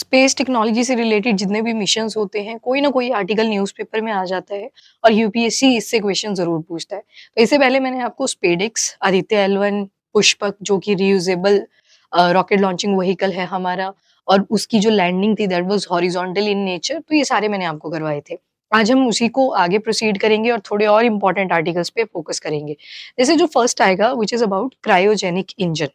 Space technology से related जितने भी मिशंस होते हैं, कोई ना कोई आर्टिकल न्यूज़पेपर में आ जाता है और यूपीएससी इससे क्वेश्चन ज़रूर पूछता है। तो इससे पहले मैंने आपको स्पेडिक्स, आदित्य एल1, पुष्पक जो कि रीयूजेबल रॉकेट लॉन्चिंग व्हीकल है हमारा, और उसकी जो लैंडिंग थी that was horizontal in nature, तो ये सारे मैंने आपको करवाए थे। आज हम उसी को आगे प्रोसीड करेंगे और थोड़े और इम्पोर्टेंट आर्टिकल्स पे फोकस करेंगे। जैसे जो फर्स्ट आएगा which is about cryogenic engine.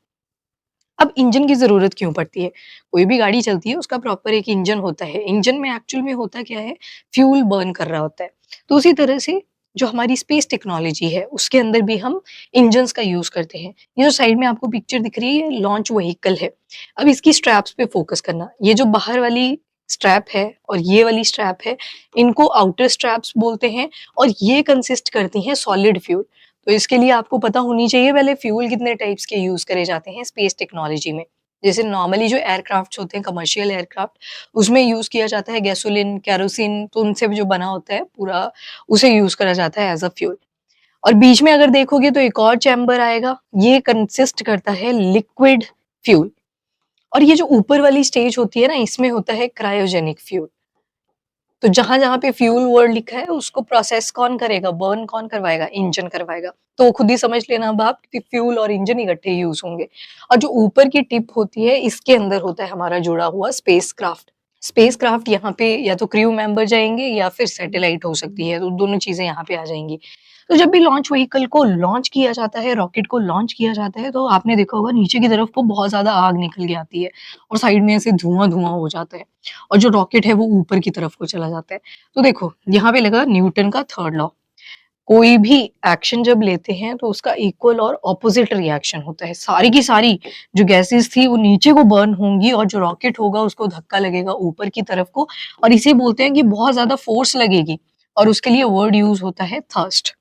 अब इंजन की ज़रूरत क्यों पड़ती है? कोई भी गाड़ी चलती है उसका प्रॉपर एक इंजन होता है। इंजन में एक्चुअल में होता क्या है? फ्यूल बर्न कर रहा होता है। तो उसी तरह से जो हमारी स्पेस टेक्नोलॉजी है उसके अंदर भी हम इंजन्स का यूज़ करते हैं। ये जो साइड में आपको पिक्चर दिख रही है ये लॉन्च व्हीकल है। अब इसकी स्ट्रैप्स पे फोकस करना। ये जो बाहर वाली स्ट्रैप है और ये वाली स्ट्रैप है, इनको आउटर स्ट्रैप्स बोलते हैं और ये कंसिस्ट करती हैं सॉलिड फ्यूल। तो इसके लिए आपको पता होनी चाहिए पहले फ्यूल कितने टाइप्स के यूज़ करे जाते हैं स्पेस टेक्नोलॉजी में। जैसे नॉर्मली जो एयरक्राफ्ट्स होते हैं, कमर्शियल एयरक्राफ्ट, उसमें यूज़ किया जाता है गैसोलीन, केरोसिन, तो उनसे जो बना होता है पूरा, उसे यूज़ करा जाता है एज़ अ फ्यूल। और बीच में अगर देखोगे तो एक और चैम्बर आएगा, ये कंसिस्ट करता है लिक्विड फ्यूल। और ये जो ऊपर वाली स्टेज होती है ना, इसमें होता है क्रायोजेनिक फ्यूल। तो जहाँ-जहाँ पे फ्यूल वर्ड लिखा है उसको प्रोसेस कौन करेगा, बर्न कौन करवाएगा? इंजन करवाएगा। तो खुद ही समझ लेना अब आप कि फ्यूल और इंजन इकट्ठे यूज़ होंगे। और जो ऊपर की टिप होती है इसके अंदर होता है हमारा जुड़ा हुआ स्पेसक्राफ्ट। स्पेसक्राफ्ट यहाँ पे या तो क्रू मेंबर जाएँगे या फिर सैटेलाइट हो सकती है, तो दोनों चीज़ें यहाँ पे आ जाएँगी। तो जब भी लॉन्च व्हीकल को लॉन्च किया जाता है, रॉकेट को लॉन्च किया जाता है, तो आपने देखा होगा नीचे की तरफ को बहुत ज़्यादा आग निकल के आती है और साइड में ऐसे धुआँ-धुआँ हो जाता है और जो रॉकेट है वो ऊपर की तरफ को चला जाता है। तो देखो, यहाँ पे लगा न्यूटन का थर्ड लॉ। कोई भी एक्शन जब लेते हैं तो उसका इक्वल और ऑपोजिट रिएक्शन होता है। सारी की सारी जो गैसेज़ थी वो नीचे को बर्न होंगी और जो रॉकेट होगा उसको धक्का लगेगा ऊपर की तरफ को, और इसे बोलते हैं कि बहुत ज़्यादा फ़ोर्स लगेगी और उसके लिए वर्ड यूज़ होता है थर्स्ट।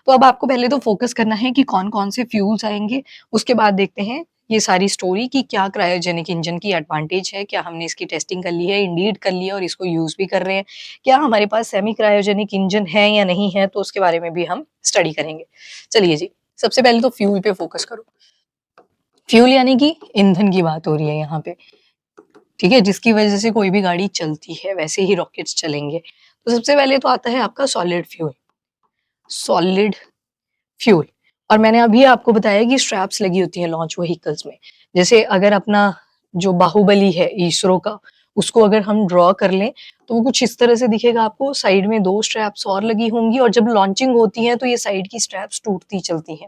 तो अब आपको पहले तो फ़ोकस करना है कि कौन-कौन से फ्यूल्स आएँगे, उसके बाद देखते हैं ये सारी स्टोरी कि क्या क्रायोजेनिक इंजन की एडवांटेज है, क्या हमने इसकी टेस्टिंग कर ली है, इंडीड कर ली है और इसको यूज़ भी कर रहे हैं। क्या हमारे पास सेमी क्रायोजेनिक इंजन है या नहीं है, तो उसके बारे में भी हम स्टडी करेंगे। चलिए जी, सबसे पहले तो फ्यूल पे फ़ोकस करो। फ्यूल यानी कि ईंधन की बात हो रही है यहाँ पे, ठीक है? जिसकी वज़ह से कोई भी गाड़ी चलती है, वैसे ही रॉकेट्स चलेंगे। तो सबसे पहले तो आता है आपका सॉलिड फ्यूल। सॉलिड फ्यूल, और मैंने अभी आपको बताया कि स्ट्रैप्स लगी होती हैं लॉन्च व्हीकल्स में। जैसे अगर अपना जो बाहुबली है इसरो का, उसको अगर हम ड्रॉ कर लें, तो वो कुछ इस तरह से दिखेगा आपको। साइड में 2 स्ट्रैप्स और लगी होंगी और जब लॉन्चिंग होती है तो ये साइड की स्ट्रैप्स टूटती चलती हैं।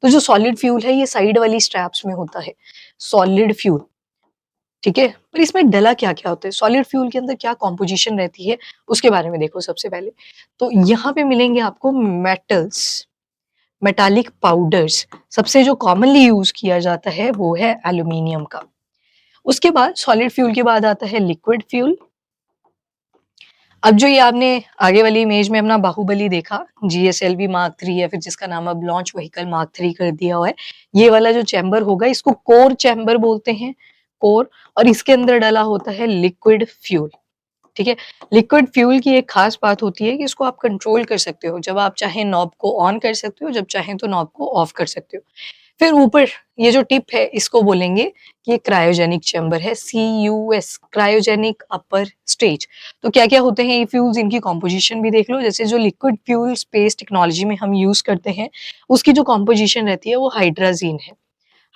तो जो सॉलिड फ्यूल है ये साइड वाली स्ट्रैप्स में होता है, सॉलिड फ्यूल, ठीक है? पर इसमें डला क्या-क्या होता है? सॉलिड फ्यूल के अंदर क्या कॉम्पोजिशन रहती है, उसके बारे में देखो सबसे पहले। तो यहाँ पे मिलेंगे आपको मेटल्स, मेटालिक पाउडर्स। सबसे जो कॉमनली यूज़ किया जाता है वो है एल्यूमीनियम का। उसके बाद सॉलिड फ्यूल के बाद आता है लिक्विड फ्यूल। अब जो ये आपने आगे वाली इमेज में अपना बाहुबली देखा, जीएसएलवी मार्क 3 या फिर जिसका नाम अब लॉन्च व्हीकल मार्क 3 कर दिया हुआ है, ये वाला जो चैम्बर होगा इसको कोर चैम्बर बोलते हैं, कोर। और इसके अंदर डला होता है लिक्विड फ्यूल, ठीक है? लिक्विड फ्यूल की एक खास बात होती है कि इसको आप कंट्रोल कर सकते हो। जब आप चाहें नॉब को ऑन कर सकते हो, जब चाहें तो नॉब को ऑफ कर सकते हो। फिर ऊपर ये जो टिप है इसको बोलेंगे कि ये क्रायोजेनिक चैम्बर है, सीयूएस, क्रायोजेनिक अपर स्टेज। तो क्या-क्या होते हैं ये फ्यूल्स, इनकी कॉम्पोजिशन भी देख लो। जैसे जो लिक्विड फ्यूल स्पेस टेक्नोलॉजी में हम यूज़ करते हैं, उसकी जो कॉम्पोजिशन रहती है वो हाइड्राज़ीन है।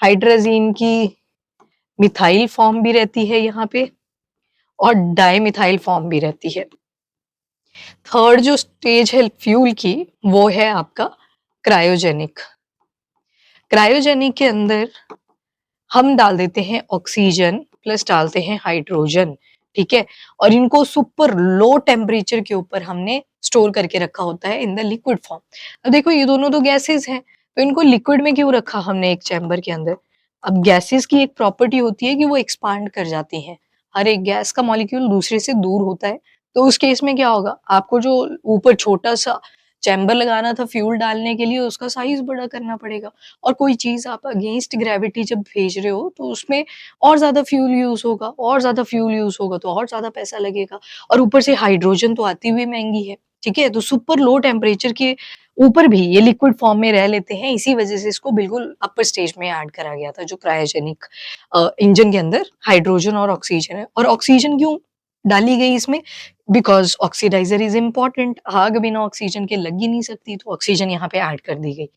हाइड्राज़ीन की मिथाइल फॉर्म भी रहती है यहाँ पे और डाइमिथाइल फॉर्म भी रहती है। थर्ड जो स्टेज है फ्यूल की वो है आपका क्रायोजेनिक। क्रायोजेनिक के अंदर हम डाल देते हैं ऑक्सीजन प्लस डालते हैं हाइड्रोजन, ठीक है? और इनको सुपर लो टेम्परेचर के ऊपर हमने स्टोर करके रखा होता है इन द लिक्विड फॉर्म। अब देखो ये दोनों तो गैसेस हैं, तो इनको लिक्विड में क्यों रखा हमने एक चैम्बर के अंदर? अब गैसेस की एक प्रॉपर्टी होती है कि वो एक्सपांड कर जाती हैं। हर एक गैस का मॉलिक्यूल दूसरे से दूर होता है, तो उस केस में क्या होगा? आपको जो ऊपर छोटा-सा चैम्बर लगाना था फ्यूल डालने के लिए, उसका साइज़ बड़ा करना पड़ेगा। और कोई चीज़ आप अगेंस्ट ग्रेविटी जब भेज रहे हो तो उसमें और ज़्यादा फ्यूल यूज़ होगा, और ज़्यादा फ्यूल यूज़ होगा तो और ज़्यादा पैसा लगेगा, और ऊपर से हाइड्रोजन तो आती हुई महँगी है, ठीक है? तो सुपर लो टेम्परेचर के ऊपर भी ये लिक्विड फॉर्म में रह लेते हैं, इसी वजह से इसको बिल्कुल अपर स्टेज में ऐड करा गया था, जो क्रायोजेनिक इंजन के अंदर हाइड्रोजन और ऑक्सीजन है। और ऑक्सीजन क्यों डाली गई इसमें? बिकॉज़ ऑक्सीडाइज़र इज़ इम्पोर्टेंट, आग बिना ऑक्सीजन के लग ही नहीं सकती, तो ऑक्सीजन यहाँ पे ऐड कर दी गई।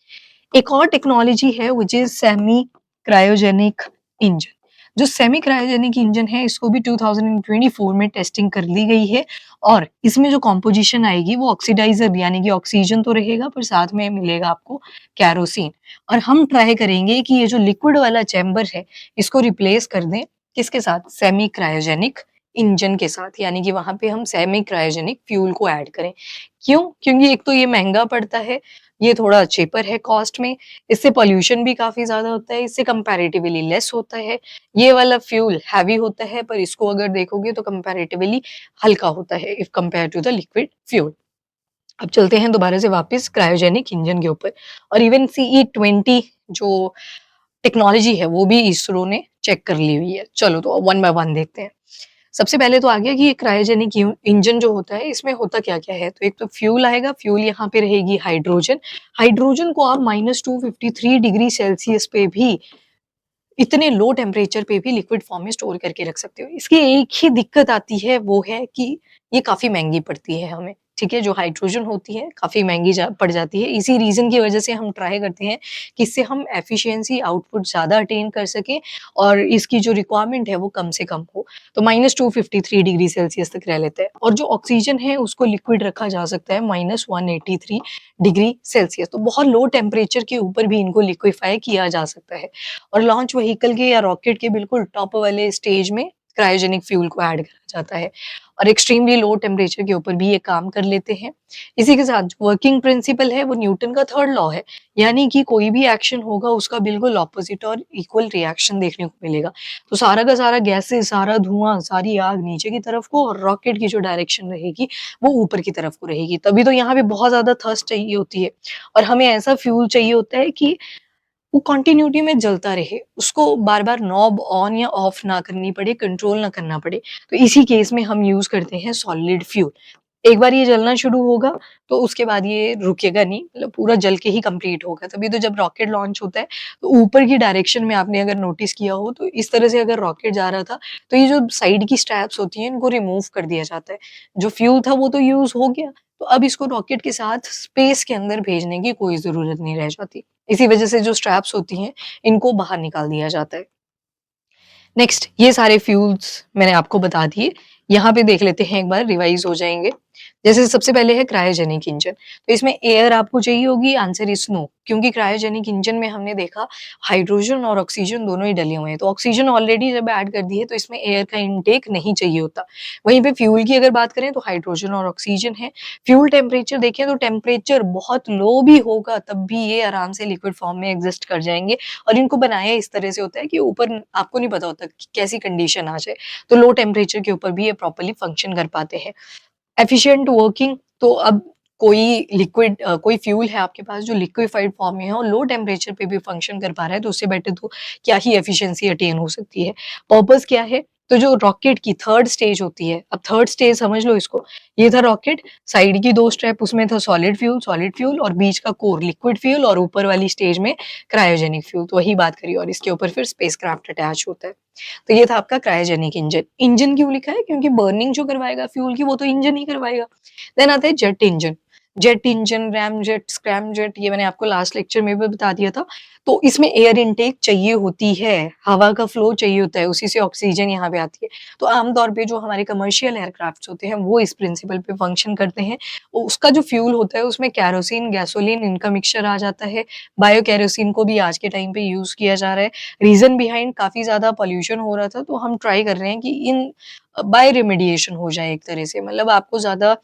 एक और टेक्नोलॉजी है which is semi cryogenic engine. जो सेमी क्रायोजेनिक इंजन है इसको भी 2024 में टेस्टिंग कर ली गई है और इसमें जो कॉम्पोजिशन आएगी वो ऑक्सीडाइज़र यानी कि ऑक्सीजन तो रहेगा पर साथ में मिलेगा आपको केरोसिन। और हम ट्राई करेंगे कि ये जो लिक्विड वाला चैम्बर है इसको रिप्लेस कर दें किसके साथ? सेमी क्रायोजेनिक इंजन के साथ, यानी कि वहाँ पे हम सेमी क्रायोजेनिक फ्यूल को ऐड करें। क्यों? क्योंकि एक तो ये महँगा पड़ता है, ये थोड़ा चीपर है कॉस्ट में, इससे पॉल्यूशन भी काफ़ी ज़्यादा होता है, इससे कंपैरेटिवली लेस होता है। ये वाला फ्यूल हैवी होता है पर इसको अगर देखोगे तो कंपैरेटिवली हल्का होता है if compare to the liquid fuel. अब चलते हैं दोबारा से वापस क्रायोजेनिक इंजन के ऊपर और इवन सीई-20 जो टेक्नोलॉजी है वो भी इसरो ने चेक कर ली हुई है। चलो तो वन बाय वन देखते हैं। सबसे पहले तो आ गया कि ये क्रायोजेनिक इंजन जो होता है इसमें होता क्या-क्या है? तो एक तो फ्यूल आएगा, फ्यूल यहाँ पे रहेगी हाइड्रोजन। हाइड्रोजन को आप -253 डिग्री सेल्सियस पे भी इतने लो टेम्परेचर पे भी लिक्विड फॉर्म में स्टोर करके रख सकते हो। इसकी एक ही दिक्कत आती है वो है कि ये काफ़ी महँगी पड़ती है हमें, ठीक है? जो हाइड्रोजन होती है काफ़ी महँगी पड़ जाती है। इसी रीज़न की वज़ह से हम ट्राई करते हैं कि इससे हम एफिशिएंसी आउटपुट ज़्यादा अटेन कर सकें और इसकी जो रिक्वायरमेंट है वो कम से कम हो। तो -253 डिग्री सेल्सियस तक रह लेता है और जो ऑक्सीजन है उसको लिक्विड रखा जा सकता है -183 डिग्री सेल्सियस। तो बहुत लो टेम्परेचर के ऊपर भी इनको लिक्विफाई किया जा सकता है। और लॉन्च व्हीकल के या रॉकेट के बिल्कुल टॉप वाले स्टेज में क्रायोजेनिक फ्यूल को ऐड करा जाता है और एक्सट्रीमली लो टेम्परेचर के ऊपर भी ये काम कर लेते हैं। इसी के साथ जो वर्किंग प्रिंसिपल है वो न्यूटन का थर्ड लॉ है, यानी कि कोई भी एक्शन होगा उसका बिल्कुल ऑपोजिट और इक्वल रिएक्शन देखने को मिलेगा। तो सारा का सारा गैसेस, सारा धुआँ, सारी आग नीचे की तरफ को और रॉकेट की जो डायरेक्शन रहेगी वो ऊपर की तरफ को रहेगी। तभी तो यहाँ पे बहुत ज़्यादा थर्स्ट चाहिए होती है और हमें ऐसा फ्यूल चाहिए होता है कि वो कंटिन्यूटी में जलता रहे, उसको बार-बार नॉब ऑन या ऑफ ना करनी पड़े, कंट्रोल ना करना पड़े। तो इसी केस में हम यूज़ करते हैं सॉलिड फ्यूल। एक बार ये जलना शुरू होगा, तो उसके बाद ये रुकेगा नहीं, मतलब पूरा जल के ही कंप्लीट होगा। तभी तो जब रॉकेट लॉन्च होता है, तो ऊपर की डायरेक्शन में आपने अगर नोटिस किया हो, तो इस तरह से अगर रॉकेट जा रहा था, तो ये जो साइड की स्ट्रैप्स होती हैं, इनको रिमूव कर दिया जाता है। जो फ्यूल था, वो तो यूज़ हो गया, तो अब इसको रॉकेट के साथ स्पेस के अंदर भेजने की कोई ज़रूरत नहीं रह जाती। इसी वजह से जो स्ट्रैप्स होती हैं, इनको बाहर निकाल दिया जाता है। नेक्स्ट ये सारे फ्यूल्स मैंने आपको बता दिए। यहाँ पे देख लेते हैं एक बार रिवाइज़ हो जाएँगे। जैसे सबसे पहले है क्रायोजेनिक इंजन, तो इसमें एयर आपको चाहिए होगी, आंसर इज़ नो, क्योंकि क्रायोजेनिक इंजन में हमने देखा हाइड्रोजन और ऑक्सीजन दोनों ही डले हुए हैं, तो ऑक्सीजन ऑलरेडी जब ऐड कर दी है तो इसमें एयर का इनटेक नहीं चाहिए होता। वहीं पे फ्यूल की अगर बात करें तो हाइड्रोजन और ऑक्सीजन है। फ्यूल टेम्परेचर देखें तो टेम्परेचर बहुत लो भी होगा तब भी ये आराम से लिक्विड फॉर्म में एग्ज़िस्ट कर जाएँगे और इनको बनाया इस तरह से होता है कि ऊपर आपको नहीं पता होता कि कैसी कंडीशन आ जाए, तो लो टेम्परेचर के ऊपर भी ये प्रॉपर्ली फंक्शन कर पाते हैं। एफिशिएंट वर्किंग तो अब कोई फ्यूल है आपके पास जो लिक्विफाइड फॉर्म में है और लो टेम्परेचर पे भी फंक्शन कर पा रहा है तो उससे बेटर तो क्या ही एफिशिएंसी अटेन हो सकती है। पर्पस क्या है? तो जो रॉकेट की थर्ड स्टेज होती है, अब थर्ड स्टेज समझ लो इसको, ये था रॉकेट, साइड की 2 स्टेप उसमें था सॉलिड फ्यूल और बीच का कोर लिक्विड फ्यूल और ऊपर वाली स्टेज में क्रायोजेनिक फ्यूल, तो वही बात करी और इसके ऊपर फिर स्पेसक्राफ्ट अटैच होता है। तो ये था आपका क्रायोजेनिक इंजन। इंजन क्यों लिखा है? क्योंकि बर्निंग जो करवाएगा फ्यूल की वो तो इंजन ही करवाएगा। देन आता है jet engine. Jet engine, RAM jet, scrum jet ये मैंने आपको लास्ट लेक्चर में भी बता दिया था। तो इसमें एयर इनटेक चाहिए होती है, हवा का फ्लो चाहिए होता है, उसी से ऑक्सीजन यहाँ पे आती है। तो आम तौर पे जो हमारे कमर्शियल एयरक्राफ्ट्स होते हैं वो इस प्रिंसिपल पे फंक्शन करते हैं। उसका जो फ्यूल होता है उसमें केरोसिन, गैसोलीन इनका मिक्सचर आ जाता है। बायो केरोसिन को भी आज के टाइम पे यूज़ किया जा रहा है। रीज़न बिहाइंड काफ़ी ज़्यादा पॉल्यूशन हो रहा था तो हम ट्राई कर रहे हैं कि इन बाय रेमेडिएशन हो जाए एक तरह से, मतलब आपको ज़्यादा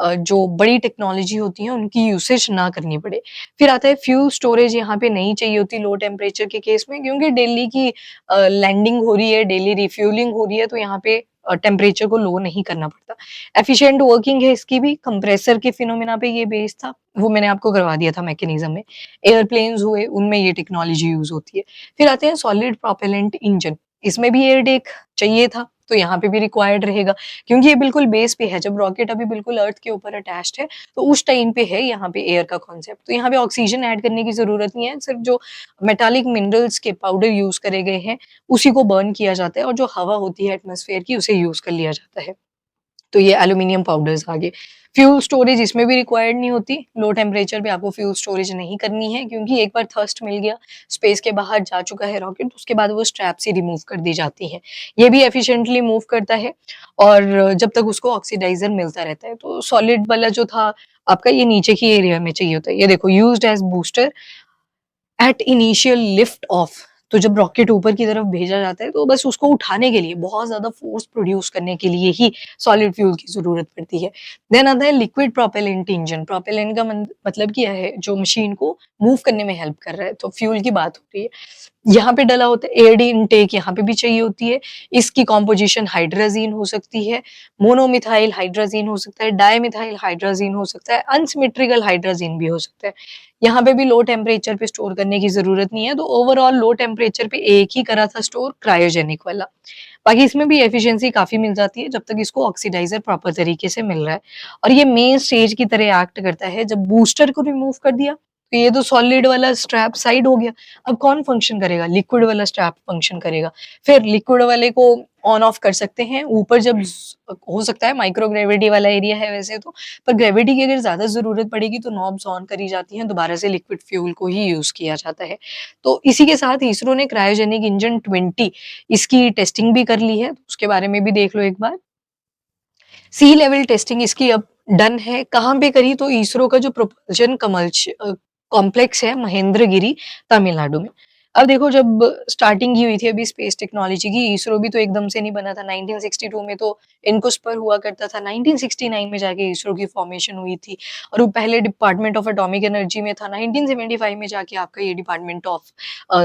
जो बड़ी टेक्नोलॉजी होती है उनकी यूसेज ना करनी पड़े। फिर आता है फ्यूल स्टोरेज, यहाँ पे नहीं चाहिए होती लो टेम्परेचर के केस में क्योंकि डेली की लैंडिंग हो रही है, डेली रिफ्यूलिंग हो रही है तो यहाँ पे टेम्परेचर को लो नहीं करना पड़ता। एफिशिएंट वर्किंग है इसकी भी, कंप्रेसर के फिनोमेना पे ये बेस्ड था, वो मैंने आपको करवा दिया था मैकेनिज्म में। एयरप्लेन्स हुए उनमें ये टेक्नोलॉजी यूज़ होती है। फिर आते हैं सॉलिड प्रोपेलेंट इंजन, इसमें भी एयर टेक चाहिए था तो यहाँ पे भी रिक्वायर्ड रहेगा, क्योंकि ये बिल्कुल बेस पे है। जब रॉकेट अभी बिल्कुल अर्थ के ऊपर अटैच्ड है, तो उस टाइम पे है यहाँ पे एयर का कॉन्सेप्ट। तो यहाँ पे ऑक्सीजन ऐड करने की ज़रूरत नहीं है, सिर्फ जो मेटालिक मिनरल्स के पाउडर यूज़ करे गए हैं, उसी को बर्न किया जाता है और जो हवा होती है एटमॉस्फेयर की, उसे यूज़ कर लिया जाता है। तो ये एल्यूमीनियम पाउडर्स आ गए। फ्यूल स्टोरेज इसमें भी रिक्वायर्ड नहीं होती। लो टेम्परेचर पे आपको फ्यूल स्टोरेज नहीं करनी है, क्योंकि एक बार थर्स्ट मिल गया, स्पेस के बाहर जा चुका है रॉकेट, उसके बाद वो स्ट्रैप से रिमूव कर दी जाती है। ये भी एफिशिएंटली मूव करता है और जब तक उसको ऑक्सीडाइज़र मिलता रहता है। तो सॉलिड वाला जो था आपका, ये नीचे की एरिया में चाहिए होता है। ये देखो, used as booster at initial lift off. तो जब रॉकेट ऊपर की तरफ भेजा जाता है, तो बस उसको उठाने के लिए, बहुत ज़्यादा फ़ोर्स प्रोड्यूस करने के लिए ही सॉलिड फ्यूल की ज़रूरत पड़ती है। देन आता है लिक्विड प्रोपेलेंट इंजन। प्रोपेलेंट का मतलब क्या है? जो मशीन को मूव करने में हेल्प कर रहा है, तो फ्यूल की बात हो रही है। यहाँ पे डला होता है एयर इनटेक, यहाँ पे भी चाहिए होती है। इसकी कॉम्पोजिशन हाइड्राज़ीन हो सकती है, मोनोमिथाइल हाइड्राज़ीन हो सकता है, डायमिथाइल हाइड्राज़ीन हो सकता है, अनसिमेट्रिकल हाइड्राज़ीन भी हो सकता है। यहाँ पे भी लो टेम्परेचर पे स्टोर करने की ज़रूरत नहीं है, तो ओवरऑल लो टेम्परेचर पे एक ही करा था स्टोर, क्रायोजेनिक वाला। बाकी इसमें भी एफिशिएंसी काफ़ी मिल जाती है, जब तक इसको ऑक्सीडाइज़र प्रॉपर तरीके से मिल रहा है। और ये मेन स्टेज की तरह एक्ट करता है। जब बूस्टर को रिमूव कर दिया, तो ये तो सॉलिड वाला स्ट्रैप साइड हो गया। अब कौन फंक्शन करेगा? लिक्विड वाला स्ट्रैप फंक्शन करेगा। फिर लिक्विड वाले को ऑन ऑफ कर सकते हैं। ऊपर जब हो सकता है, माइक्रो ग्रेविटी वाला एरिया है वैसे तो, पर ग्रेविटी की अगर ज़्यादा ज़रूरत पड़ेगी तो नॉब्स ऑन करी जाती हैं, दोबारा से लिक्विड फ्यूल को ही यूज़ किया जाता है। तो इसी के साथ इसरो ने क्रायोजेनिक इंजन 20 इसकी टेस्टिंग भी कर ली है, उसके बारे में भी देख लो एक बार। सी लेवल टेस्टिंग इसकी अब डन है। कहाँ पे करी? तो इसरो का जो प्रोपल्शन कॉम्प्लेक्स है महेंद्रगिरी, तमिलनाडु में। अब देखो, जब स्टार्टिंग ही हुई थी अभी स्पेस टेक्नोलॉजी की, इसरो भी तो एकदम से नहीं बना था। 1962 में तो इनकुस पर हुआ करता था, 1969 में जाके इसरो की फॉर्मेशन हुई थी और वो पहले डिपार्टमेंट ऑफ एटॉमिक एनर्जी में था, 1975 में जाके आपका ये डिपार्टमेंट ऑफ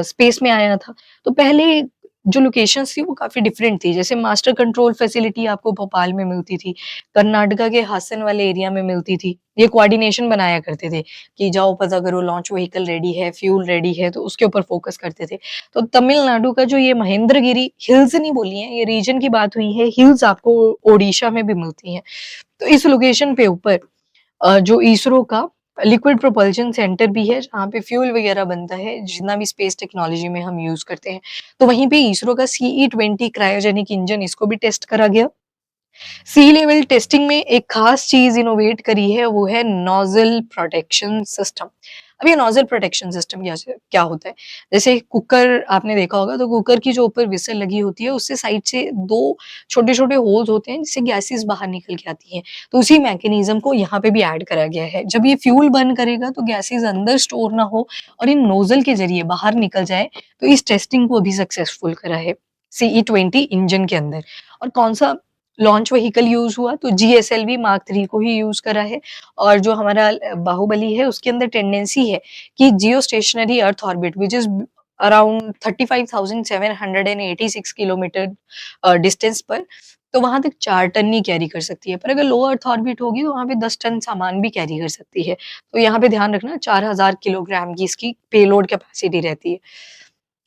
स्पेस में आया था। तो पहले जो लोकेशंस थी वो काफ़ी डिफरेंट थी। जैसे मास्टर कंट्रोल फैसिलिटी आपको भोपाल में मिलती थी, कर्नाटका के हासन वाले एरिया में मिलती थी। ये कोऑर्डिनेशन बनाया करते थे कि जाओ पता करो लॉन्च व्हीकल रेडी है, फ्यूल रेडी है, तो उसके ऊपर फोकस करते थे। तो तमिलनाडु का जो ये महेंद्रगिरी हिल्स नहीं बोली हैं, ये रीजन की बात हुई है, हिल्स आपको ओडिशा में भी मिलती हैं। तो इस लोकेशन पे ऊपर जो इसरो का लिक्विड प्रोपल्शन सेंटर भी है, जहाँ पे फ्यूल वगैरह बनता है, जितना भी स्पेस टेक्नोलॉजी में हम यूज़ करते हैं। तो वहीं पे इसरो का CE-20 क्रायोजेनिक इंजन, इसको भी टेस्ट करा गया। सी लेवल टेस्टिंग में एक खास चीज़ इनोवेट करी है, वो है नोज़ल प्रोटेक्शन सिस्टम। अब ये नोज़ल प्रोटेक्शन सिस्टम क्या होता है? जैसे कुकर आपने देखा होगा, तो कुकर की जो ऊपर व्हिसल लगी होती है, उससे साइड से 2 छोटे-छोटे होल्स होते हैं, जिससे गैसेज़ बाहर निकल के आती हैं। तो उसी मैकेनिज़्म को यहाँ पे भी ऐड करा गया है। जब ये फ्यूल बर्न करेगा, तो गैसेज़ अंदर स्टोर ना हो और इन नोज़ल के ज़रिए बाहर निकल जाए, तो इस टेस्टिंग को अभी सक्सेसफुल करा है, CE-20 इंजन के अंदर। और कौन-सा लॉन्च व्हीकल यूज़ हुआ? तो GSLV मार्क 3 को ही यूज़ करा है। और जो हमारा बाहुबली है, उसके अंदर टेंडेंसी है कि जियो stationery earth orbit which is around 35,786 kilometre distance पर, तो वहाँ तक 4 टन ही कैरी कर सकती है। पर अगर लो अर्थ ऑर्बिट होगी, तो वहाँ पे 10 टन सामान भी कैरी कर सकती है। तो यहाँ पे ध्यान रखना, 4000 किलोग्राम की इसकी पेलोड कैपेसिटी रहती है।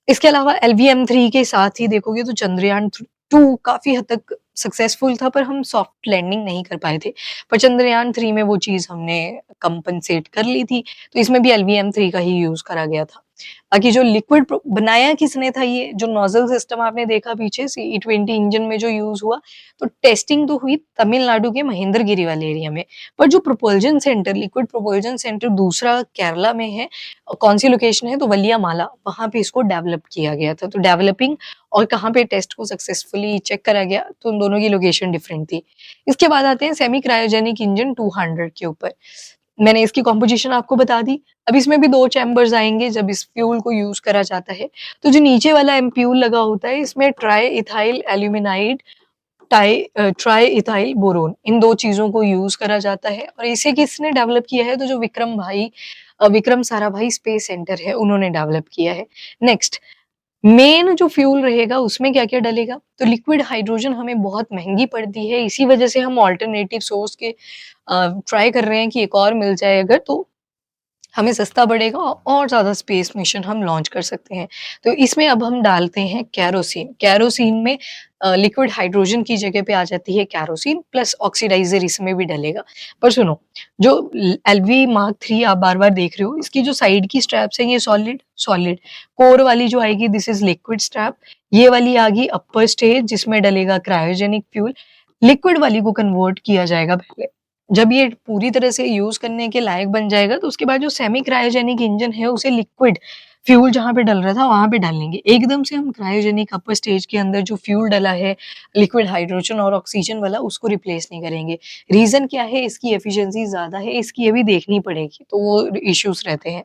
इसके अलावा LVM-3 के साथ ही देखोगे तो चंद्रयान 2 काफ़ी हद तक सक्सेसफुल था, पर हम सॉफ्ट लैंडिंग नहीं कर पाए थे। पर चंद्रयान 3 में वो चीज़ हमने कंपनसेट कर ली थी, तो इसमें भी LVM-3 का ही यूज़ करा गया था। बाकी जो लिक्विड प्रो बनाया किसने था ये, जो नोज़ल सिस्टम आपने देखा पीछे CE-20 इंजन में जो यूज़ हुआ, तो टेस्टिंग तो हुई तमिलनाडु के महेंद्रगिरी वाले एरिया में। पर जो propulsion centre, liquid propulsion centre दूसरा केरला में है। कौन-सी लोकेशन है? तो वलियामाला, वहाँ पे इसको डेवलप किया गया था। तो डेवलपिंग और कहाँ पे टेस्ट को सक्सेसफुली चेक करा गया, तो उन दोनों की लोकेशन डिफरेंट थी। इसके बाद आते हैं सेमी क्रायोजेनिक इंजन 200 के ऊपर। मैंने इसकी कॉम्पोजिशन आपको बता दी। अब इसमें भी 2 चैम्बर्स आएँगे जब इस फ्यूल को यूज़ करा जाता है। तो जो नीचे वाला एम्प्यूल लगा होता है, इसमें triethyl aluminide triethyl boron, इन 2 चीज़ों को यूज़ करा जाता है। और इसे किसने डेवलप किया है? तो जो विक्रम साराभाई स्पेस सेंटर है, उन्होंने डेवलप किया है। नेक्स्ट, मेन जो फ्यूल रहेगा उसमें क्या-क्या डलेगा? तो लिक्विड हाइड्रोजन हमें बहुत महँगी पड़ती है, इसी वजह से हम अल्टरनेटिव सोर्स के ट्राई कर रहे हैं कि एक और मिल जाए अगर, तो हमें सस्ता पड़ेगा और ज़्यादा स्पेस मिशन हम लॉन्च कर सकते हैं। तो इसमें अब हम डालते हैं केरोसिन। केरोसिन में लिक्विड हाइड्रोजन की जगह पे आ जाती है केरोसिन प्लस ऑक्सीडाइज़र इसमें भी डलेगा। पर सुनो, जो एलवी मार्क 3 आप बार-बार देख रहे हो, इसकी जो साइड की स्ट्रैप्स हैं ये सॉलिड सॉलिड। कोर वाली जो आएगी दिस इज़ लिक्विड स्ट्रैप। ये वाली आ गई अपर स्टेज जिसमें डलेगा क्रायोजेनिक फ्यूल। लिक्विड वाली को कन्वर्ट किया जाएगा पहले। जब ये पूरी तरह से यूज़ करने के लायक बन जाएगा, तो उसके बाद जो सेमी क्रायोजेनिक इंजन है, उसे लिक्विड फ्यूल जहाँ पे डल रहा था, वहाँ पे डालेंगे। एकदम से हम क्रायोजेनिक अपर स्टेज के अंदर जो फ्यूल डला है, लिक्विड हाइड्रोजन और ऑक्सीजन वाला, उसको रिप्लेस नहीं करेंगे। रीज़न क्या है? इसकी एफिशिएंसी ज़्यादा है, इसकी ये भी देखनी पड़ेगी, तो वो इश्यूज़ रहते हैं।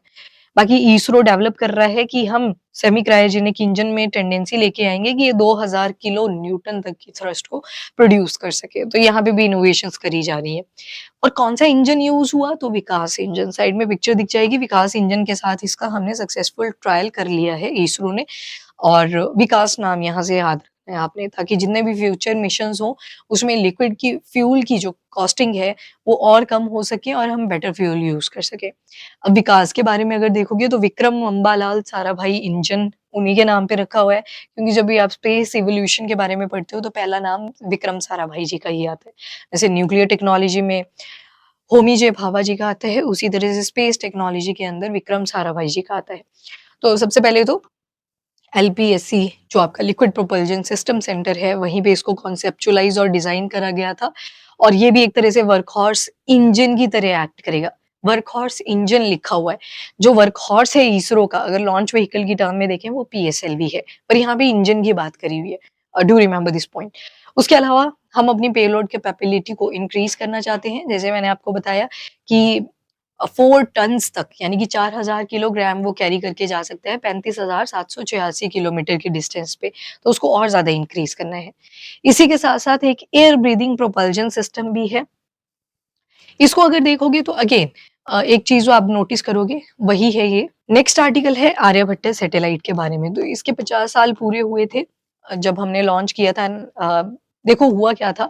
बाकी इसरो डेवलप कर रहा है कि हम सेमी क्रायोजेनिक इंजन में टेंडेंसी लेके आएँगे कि ये 2000 किलो न्यूटन तक की थ्रस्ट को प्रोड्यूस कर सके। तो यहाँ पे भी इनोवेशंस करी जा रही है। और कौन-सा इंजन यूज़ हुआ? तो विकास इंजन, साइड में पिक्चर दिख जाएगी, विकास इंजन के साथ इसका हमने सक्सेसफुल ट्रायल कर लिया है इसरो ने। और विकास नाम यहाँ से याद रखना है आपने, ताकि जितने भी फ्यूचर मिशंस हों, उसमें लिक्विड की फ्यूल की जो कॉस्टिंग है, वो और कम हो सके और हम बेटर फ्यूल यूज़ कर सकें। अब विकास के बारे में अगर देखोगे तो विक्रम अम्बालाल साराभाई इंजन उन्हीं के नाम पे रखा हुआ है, क्योंकि जब भी आप स्पेस इवोल्यूशन के बारे में पढ़ते हो, तो पहला नाम विक्रम साराभाई जी का ही आता है। जैसे न्यूक्लियर टेक्नोलॉजी में होमी जे भाभा जी का आता है, उसी तरह से स्पेस टेक्नोलॉजी के अंदर विक्रम साराभाई जी का आता है। तो सबसे पहले तो एलपीएससी जो आपका लिक्विड प्रोपल्जन सिस्टम सेंटर है, वहीं पे इसको कॉन्सेप्चुअलाइज़ और डिज़ाइन करा गया था। और ये भी एक तरह से वर्कहॉर्स इंजन की तरह एक्ट करेगा। वर्कहॉर्स इंजन लिखा हुआ है। जो वर्कहॉर्स है इसरो का, अगर लॉन्च व्हीकल की टर्म में देखें, वो पीएसएलवी है, पर यहाँ पे इंजन की बात करी हुई है। Do remember this point. उसके अलावा हम अपनी पेलोड कैपेबिलिटी को इंक्रीज़ करना चाहते हैं। जैसे मैंने आपको बताया कि 4 टन्स तक, यानी कि 4000 किलोग्राम वो कैरी करके जा सकता है 35,786 किलोमीटर की डिस्टेंस पे, तो उसको और ज़्यादा इंक्रीज़ करना है। इसी के साथ-साथ एक एयर ब्रीथिंग प्रोपल्जन सिस्टम भी है। इसको अगर देखोगे तो अगेन एक चीज़ जो आप नोटिस करोगे वही है ये। नेक्स्ट आर्टिकल है आर्यभट्ट सैटेलाइट के बारे में। तो इसके 50 साल पूरे हुए थे जब हमने लॉन्च किया था। देखो हुआ क्या था,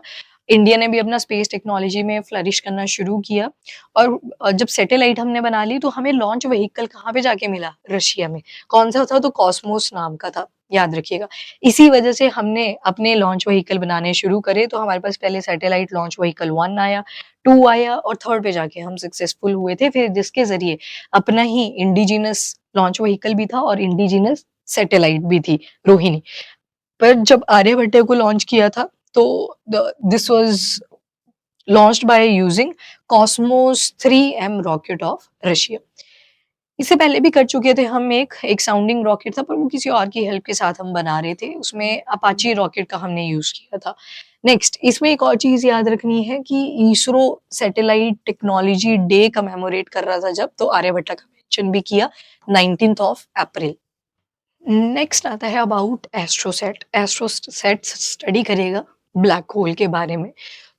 इंडिया ने भी अपना स्पेस टेक्नोलॉजी में फ्लरिश करना शुरू किया। और जब सैटेलाइट हमने बना ली, तो हमें लॉन्च व्हीकल कहाँ पे जाके मिला? रशिया में। कौन-सा था? तो कॉस्मोस नाम का था, याद रखिएगा। इसी वजह से हमने अपने लॉन्च व्हीकल बनाने शुरू करे, तो हमारे पास पहले सैटेलाइट लॉन्च व्हीकल 1 आया, 2 आया और 3rd पे जाके हम सक्सेसफुल हुए थे, फिर जिसके ज़रिए अपना ही इंडिजिनस लॉन्च व्हीकल भी था और इंडिजिनस सैटेलाइट भी थी, रोहिणी। पर जब आर्यभट्ट को लॉन्च किया था, तो this was launched by using Cosmos 3M rocket of Russia. इससे पहले भी कर चुके थे हम एक साउंडिंग रॉकेट था, पर वो किसी और की हेल्प के साथ हम बना रहे थे। उसमें अपाचे रॉकेट का हमने यूज़ किया था। नेक्स्ट इसमें एक और चीज़ याद रखनी है कि ISRO satellite technology day commemorate कर रहा था जब, तो आर्यभट्ट का मेंशन भी किया 19th ऑफ अप्रैल। नेक्स्ट आता है अबाउट एस्ट्रोसेट। एस्ट्रोसेट स्टडी करेगा ब्लैक होल के बारे में।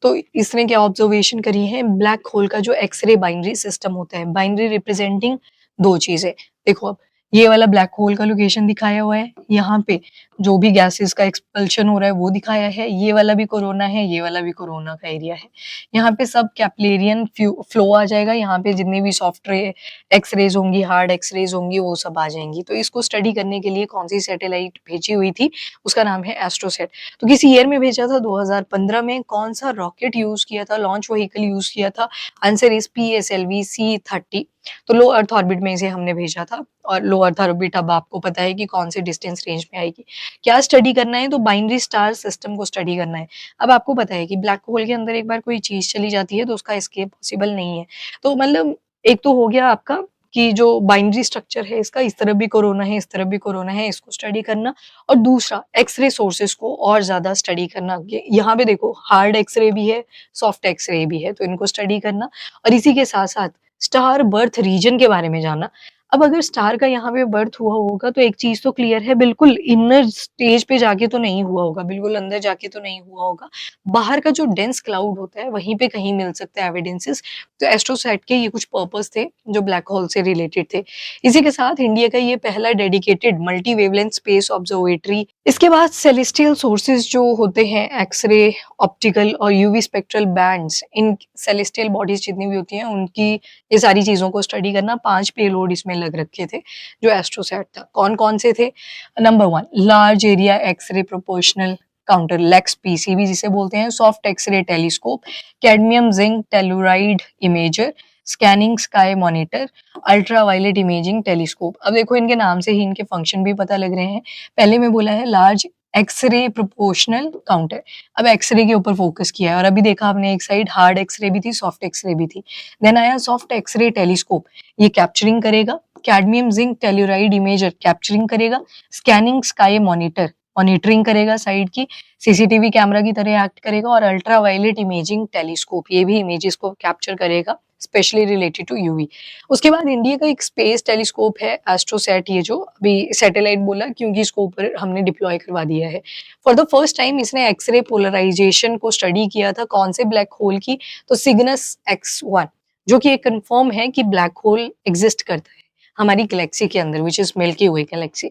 तो इसने क्या ऑब्जर्वेशन करी है, ब्लैक होल का जो एक्स-रे बाइनरी सिस्टम होता है, बाइनरी रिप्रेजेंटिंग 2 चीज़ें। देखो अब ये वाला ब्लैक होल का लोकेशन दिखाया हुआ है, यहाँ पे जो भी गैसेज़ का एक्सपल्शन हो रहा है वो दिखाया है, ये वाला भी कोरोना है, ये वाला भी कोरोना का एरिया है। यहाँ पे सब कैपिलरियन फ्लो आ जाएगा, यहाँ पे जितनी भी सॉफ्टवेयर एक्स-रेज़ होंगी, हार्ड एक्स-रेज़ होंगी, वो सब आ जाएँगी। तो इसको स्टडी करने के लिए कौन-सी सैटेलाइट भेजी हुई थी, उसका नाम है एस्ट्रोसेट। तो किस ईयर में भेजा था? 2015 में। कौन-सा रॉकेट यूज़ किया था, लॉन्च व्हीकल यूज़ किया था? Answer is PSLV C-30। तो लो अर्थ ऑर्बिट में इसे हमने भेजा था, और लो अर्थ ऑर्बिट अब आपको पता है कि कौन से डिस्टेंस रेंज में आएगी। क्या स्टडी करना है? तो बाइनरी स्टार सिस्टम को स्टडी करना है। अब आपको पता है कि ब्लैक होल के अंदर एक बार कोई चीज़ चली जाती है, तो उसका एस्केप पॉसिबल नहीं है। तो मतलब एक तो हो गया आपका कि जो बाइनरी स्ट्रक्चर है इसका, इस तरफ भी कोरोना है, इस तरफ भी कोरोना है, इसको स्टडी करना। और दूसरा एक्स-रे सोर्सेज़ को और ज़्यादा स्टडी करना। ये यहाँ पे देखो हार्ड एक्स-रे भी है, सॉफ्ट एक्स-रे भी है, तो इनको स्टडी करना। और इसी के साथ-साथ स्टार बर्थ रीजन के बारे में जानना। अब अगर स्टार का यहाँ पे बर्थ हुआ होगा तो एक चीज़ तो क्लियर है, बिल्कुल इनर स्टेज पे जाके तो नहीं हुआ होगा, बिल्कुल अंदर जाके तो नहीं हुआ होगा। बाहर का जो डेंस क्लाउड होता है वहीं पे कहीं मिल सकते हैं एविडेंसेस। तो एस्ट्रोसैट के ये कुछ पर्पस थे जो ब्लैक होल से रिलेटेड थे। इसी के साथ इंडिया का ये पहला dedicated multi wavelength space observatory. इसके बाद सेलेस्टियल सोर्सेज जो होते हैं, एक्स-रे, ऑप्टिकल और यूवी स्पेक्ट्रल बैंड्स, इन सेलेस्टियल बॉडीज़ जितनी भी होती हैं उनकी ये सारी चीज़ों को स्टडी करना। 5 पेलोड इसमें लग रखे थे जो एस्ट्रोसैट था। कौन-कौन से थे? Number 1 large area X ray proportional counter, लेक्स पीसीबी जिसे बोलते हैं, soft X ray telescope, cadmium zinc telluride imager, scanning sky monitor, ultraviolet imaging telescope. अब देखो इनके नाम से ही इनके फंक्शन भी पता लग रहे हैं। पहले में बोला है लार्ज एक्स-रे प्रोपोर्शनल काउंटर। अब एक्स-रे के ऊपर फोकस किया है और अभी देखा आपने एक साइड हार्ड एक्स-रे भी थी, सॉफ्ट एक्स-रे भी थी। देन आया सॉफ्ट एक्स-रे टेलीस्कोप, ये कैप्चरिंग करेगा। Cadmium zinc telluride imager capturing करेगा। स्कैनिंग स्काई मॉनिटर मॉनिटरिंग करेगा साइड की, सीसीटीवी कैमरा की तरह एक्ट करेगा। और अल्ट्रावायलेट इमेजिंग टेलीस्कोप ये भी इमेजेस को कैप्चर करेगा, स्पेशली रिलेटेड टू यूवी। उसके बाद इंडिया का एक स्पेस टेलीस्कोप है एस्ट्रोसैट, ये जो अभी सैटेलाइट बोला क्योंकि इसको ऊपर हमने डिप्लॉय करवा दिया है। फॉर द फर्स्ट टाइम इसने एक्स-रे पोलराइजेशन को स्टडी किया था। कौन से ब्लैक होल की? तो सिग्नस X1, जो कि एक कंफर्म है कि ब्लैक होल एग्जिस्ट करता है हमारी गैलेक्सी के अंदर, which is milky way Galaxy.